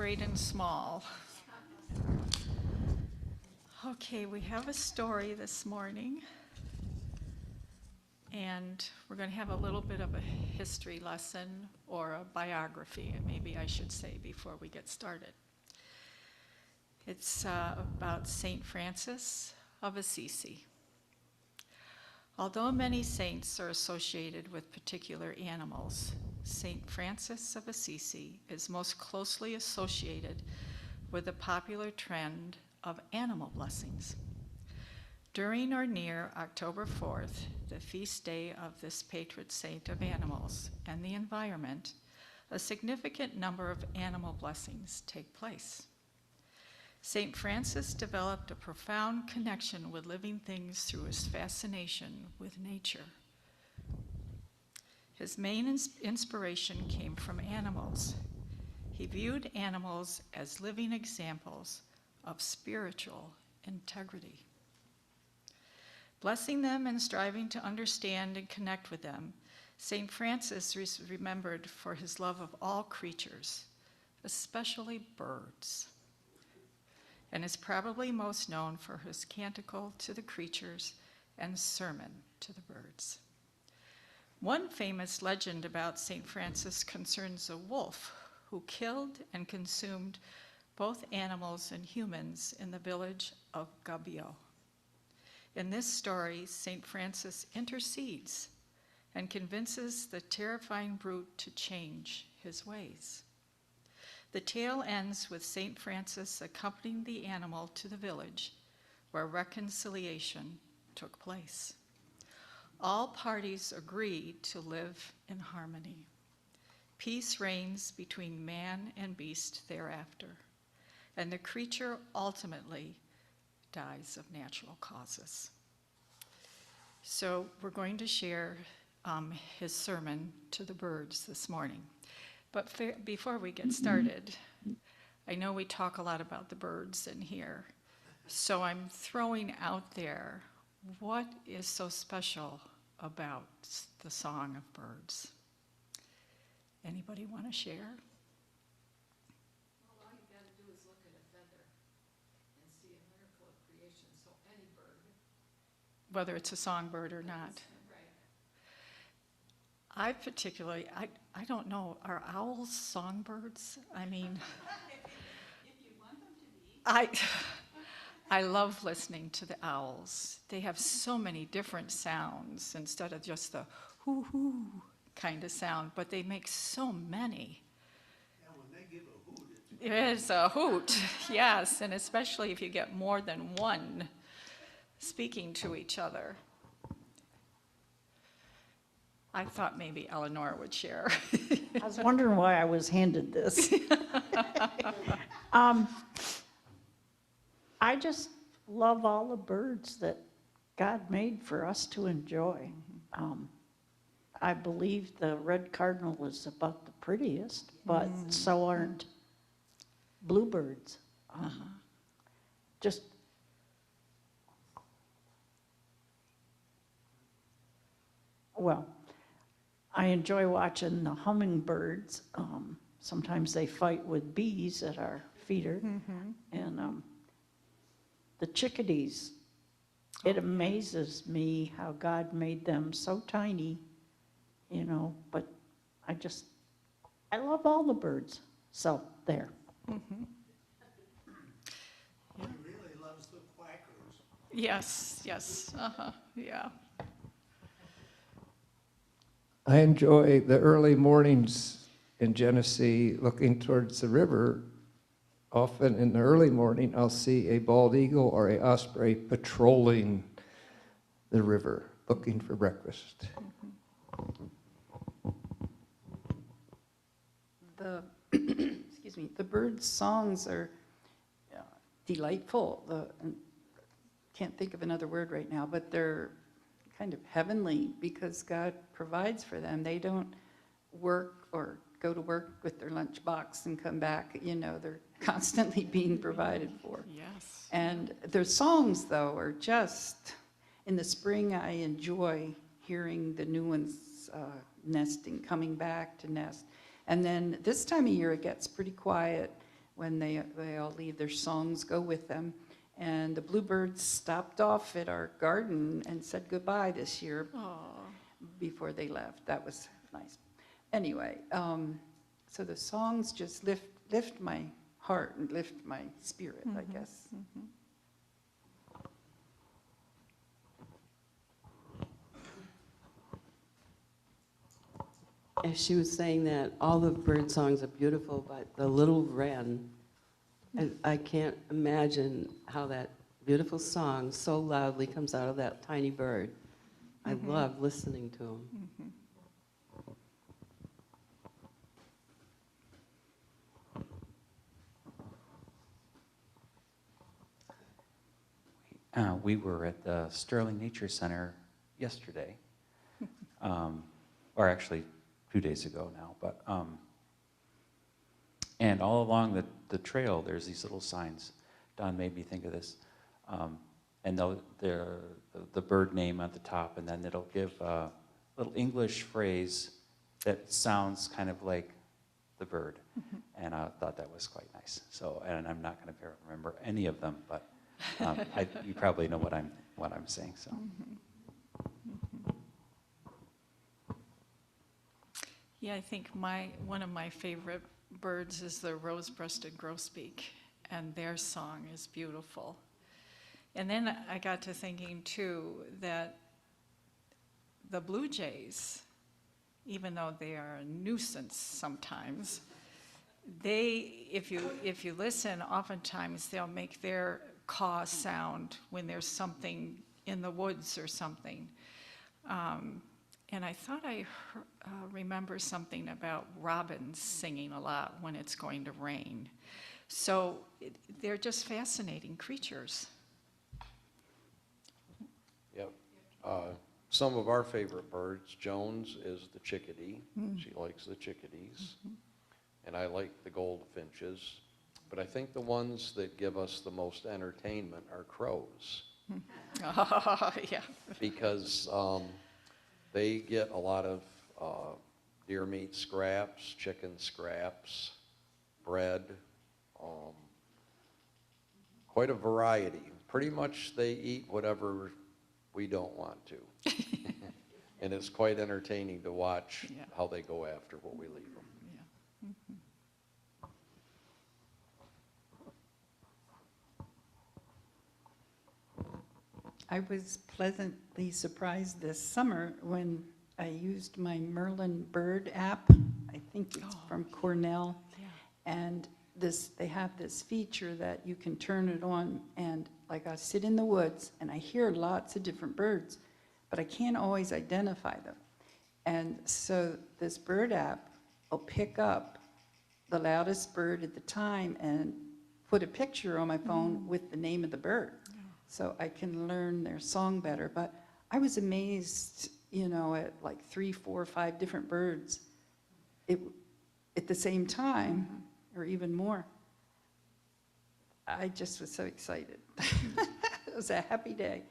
great and small. Okay, we have a story this morning, and we're going to have a little bit of a history lesson, or a biography, maybe I should say, before we get started. It's about St. Francis of Assisi. Although many saints are associated with particular animals, St. Francis of Assisi is most closely associated with the popular trend of animal blessings. During or near October 4th, the feast day of this patron saint of animals and the environment, a significant number of animal blessings take place. St. Francis developed a profound connection with living things through his fascination with nature. His main inspiration came from animals. He viewed animals as living examples of spiritual integrity. Blessing them and striving to understand and connect with them, St. Francis is remembered for his love of all creatures, especially birds, and is probably most known for his canticle to the creatures and sermon to the birds. One famous legend about St. Francis concerns a wolf who killed and consumed both animals and humans in the village of Gubbio. In this story, St. Francis intercedes and convinces the terrifying brute to change his ways. The tale ends with St. Francis accompanying the animal to the village where reconciliation took place. All parties agreed to live in harmony. Peace reigns between man and beast thereafter, and the creature ultimately dies of natural causes. So we're going to share his sermon to the birds this morning. But before we get started, I know we talk a lot about the birds in here, so I'm throwing out there, what is so special about the song of birds? Anybody want to share? Well, all you got to do is look at a feather and see a miracle of creation. So any bird, Whether it's a songbird or not. right? I particularly, I don't know, are owls songbirds? I mean, If you want them to be. I love listening to the owls. They have so many different sounds instead of just the hoo-hoo kind of sound, but they make so many. Yeah, when they give a hoot, It is a hoot, yes, and especially if you get more than one speaking to each other. I thought maybe Eleanor would share. I was wondering why I was handed this. I just love all the birds that God made for us to enjoy. I believe the red cardinal is about the prettiest, but so aren't bluebirds. Just well, I enjoy watching the hummingbirds. Sometimes they fight with bees at our feeder, and the chickadees. It amazes me how God made them so tiny, you know, but I love all the birds. So there. he really loves the quackers. Yes, yeah. I enjoy the early mornings in Genesee looking towards the river. Often in the early morning, I'll see a bald eagle or a osprey patrolling the river, looking for breakfast. The excuse me, the birds' songs are delightful. Can't think of another word right now, but they're kind of heavenly because God provides for them. They don't work or go to work with their lunchbox and come back. You know, they're constantly being provided for. Yes. And their songs, though, are just, in the spring, I enjoy hearing the new ones nesting, coming back to nest. And then this time of year, it gets pretty quiet when they all leave, their songs go with them. And the bluebirds stopped off at our garden and said goodbye this year before they left. That was nice. Anyway, so the songs just lift my heart and lift my spirit, I guess. As she was saying that, all the bird songs are beautiful, but the little wren, I can't imagine how that beautiful song so loudly comes out of that tiny bird. I love listening to him. We were at the Sterling Nature Center yesterday, or actually 2 days ago now, but and all along the trail there's these little signs. Don made me think of this, and the bird name at the top, and then it'll give a little English phrase that sounds kind of like the bird, and I thought that was quite nice. So, and I'm not going to remember any of them, but you probably know what I'm saying. So. Yeah, I think one of my favorite birds is the rose-breasted grosbeak, and their song is beautiful. And then I got to thinking too that the blue jays, even though they are a nuisance sometimes, if you listen, oftentimes they'll make their caw sound when there's something in the woods or something. And I thought I remember something about robins singing a lot when it's going to rain. So they're just fascinating creatures. Yep. Some of our favorite birds, Jones is the chickadee. She likes the chickadees. And I like the goldfinches. But I think the ones that give us the most entertainment are crows. Oh, yeah. Because they get a lot of deer meat scraps, chicken scraps, bread, quite a variety. Pretty much they eat whatever we don't want to. And it's quite entertaining to watch how they go after what we leave them. I was pleasantly surprised this summer when I used my Merlin Bird app. I think it's from Cornell. And they have this feature that you can turn it on, and like I sit in the woods and I hear lots of different birds, but I can't always identify them. And so this bird app will pick up the loudest bird at the time and put a picture on my phone with the name of the bird. So I can learn their song better. But I was amazed, at like 3, 4, 5 different birds at the same time, or even more. I just was so excited. It was a happy day.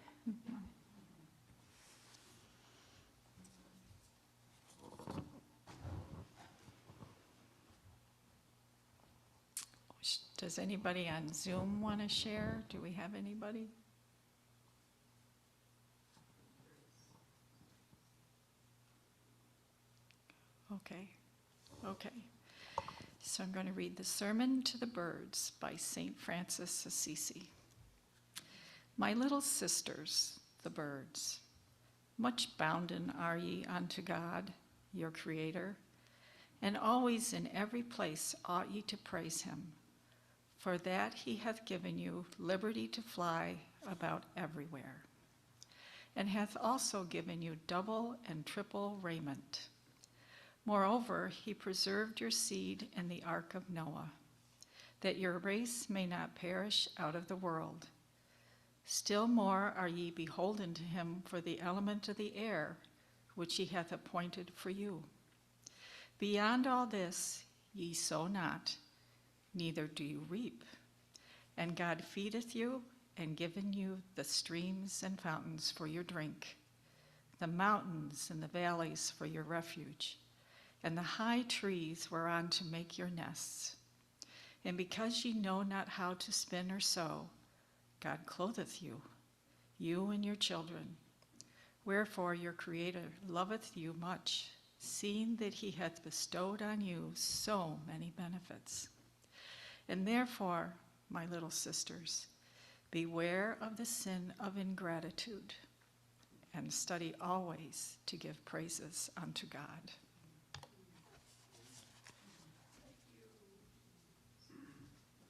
Does anybody on Zoom want to share? Do we have anybody? Okay. So I'm going to read the Sermon to the Birds by St. Francis Assisi. My little sisters, the birds, much bounden are ye unto God, your Creator, and always in every place ought ye to praise him, for that he hath given you liberty to fly about everywhere, and hath also given you double and triple raiment. Moreover, he preserved your seed in the ark of Noah, that your race may not perish out of the world. Still more are ye beholden to him for the element of the air, which he hath appointed for you. Beyond all this ye sow not, neither do you reap. And God feedeth you, and giveth you the streams and fountains for your drink, the mountains and the valleys for your refuge, and the high trees whereon to make your nests. And because ye know not how to spin or sew, God clotheth you, you and your children. Wherefore your Creator loveth you much, seeing that he hath bestowed on you so many benefits. And therefore, my little sisters, beware of the sin of ingratitude, and study always to give praises unto God.